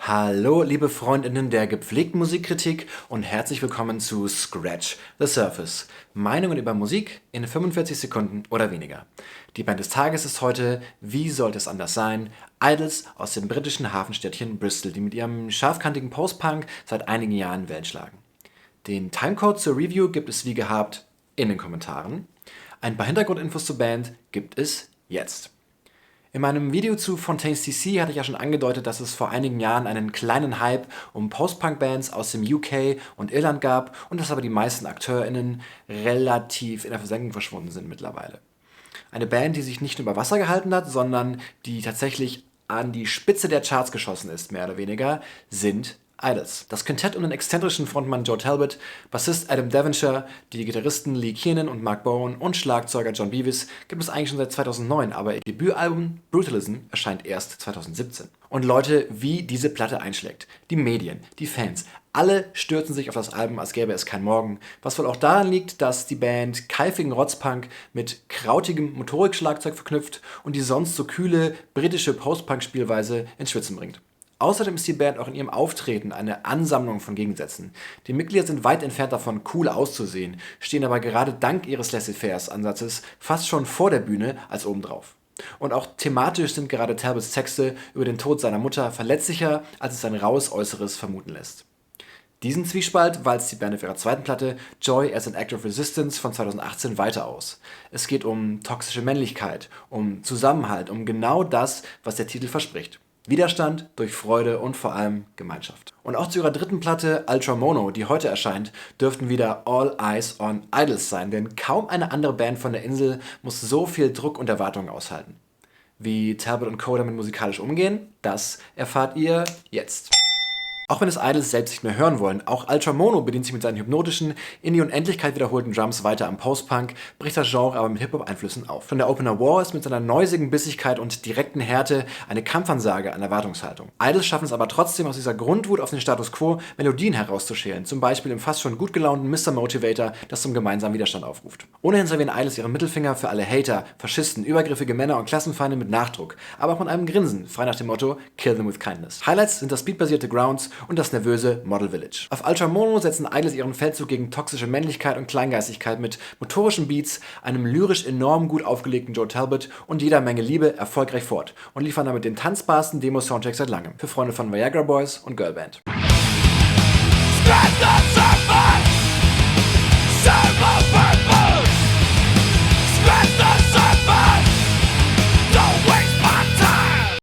Hallo, liebe Freundinnen der gepflegten Musikkritik und herzlich willkommen zu Scratch the Surface. Meinungen über Musik in 45 Sekunden oder weniger. Die Band des Tages ist heute, wie sollte es anders sein, Idols aus dem britischen Hafenstädtchen Bristol, die mit ihrem scharfkantigen Post-Punk seit einigen Jahren Wellen schlagen. Den Timecode zur Review gibt es wie gehabt in den Kommentaren. Ein paar Hintergrundinfos zur Band gibt es jetzt. In meinem Video zu Fontaines DC hatte ich ja schon angedeutet, dass es vor einigen Jahren einen kleinen Hype um Post-Punk-Bands aus dem UK und Irland gab und dass aber die meisten AkteurInnen relativ in der Versenkung verschwunden sind mittlerweile. Eine Band, die sich nicht nur über Wasser gehalten hat, sondern die tatsächlich an die Spitze der Charts geschossen ist, mehr oder weniger, sind Idols. Das Quintett um den exzentrischen Frontmann Joe Talbot, Bassist Adam Devonshire, die Gitarristen Lee Kiernan und Mark Bowen und Schlagzeuger John Beavis gibt es eigentlich schon seit 2009, aber ihr Debütalbum Brutalism erscheint erst 2017. Und Leute, wie diese Platte einschlägt. Die Medien, die Fans, alle stürzen sich auf das Album, als gäbe es kein Morgen, was wohl auch daran liegt, dass die Band keifigen Rotzpunk mit krautigem Motorikschlagzeug verknüpft und die sonst so kühle britische Post-Punk-Spielweise ins Schwitzen bringt. Außerdem ist die Band auch in ihrem Auftreten eine Ansammlung von Gegensätzen. Die Mitglieder sind weit entfernt davon, cool auszusehen, stehen aber gerade dank ihres Laissez-faire-Ansatzes fast schon vor der Bühne als obendrauf. Und auch thematisch sind gerade Talbots Texte über den Tod seiner Mutter verletzlicher, als es sein raues Äußeres vermuten lässt. Diesen Zwiespalt walzt die Band auf ihrer zweiten Platte Joy as an Act of Resistance von 2018 weiter aus. Es geht um toxische Männlichkeit, um Zusammenhalt, um genau das, was der Titel verspricht. Widerstand durch Freude und vor allem Gemeinschaft. Und auch zu ihrer dritten Platte Ultra Mono, die heute erscheint, dürften wieder All Eyes on Idols sein, denn kaum eine andere Band von der Insel muss so viel Druck und Erwartungen aushalten. Wie Talbot und Co. damit musikalisch umgehen, das erfahrt ihr jetzt. Auch wenn es Idols selbst nicht mehr hören wollen, auch Ultra Mono bedient sich mit seinen hypnotischen, in die Unendlichkeit wiederholten Drums weiter am Post-Punk, bricht das Genre aber mit Hip-Hop-Einflüssen auf. Schon der Opener War ist mit seiner neusigen Bissigkeit und direkten Härte eine Kampfansage an Erwartungshaltung. Idols schaffen es aber trotzdem, aus dieser Grundwut auf den Status Quo Melodien herauszuschälen, zum Beispiel im fast schon gut gelaunten Mr. Motivator, das zum gemeinsamen Widerstand aufruft. Ohnehin servieren Idols ihren Mittelfinger für alle Hater, Faschisten, übergriffige Männer und Klassenfeinde mit Nachdruck, aber auch mit einem Grinsen, frei nach dem Motto Kill them with kindness. Highlights sind das beatbasierte Grounds und das nervöse Model Village. Auf Ultra Mono setzen Idols ihren Feldzug gegen toxische Männlichkeit und Kleingeistigkeit mit motorischen Beats, einem lyrisch enorm gut aufgelegten Joe Talbot und jeder Menge Liebe erfolgreich fort und liefern damit den tanzbarsten Demo-Soundtrack seit langem. Für Freunde von Viagra Boys und Girlband. Scratch the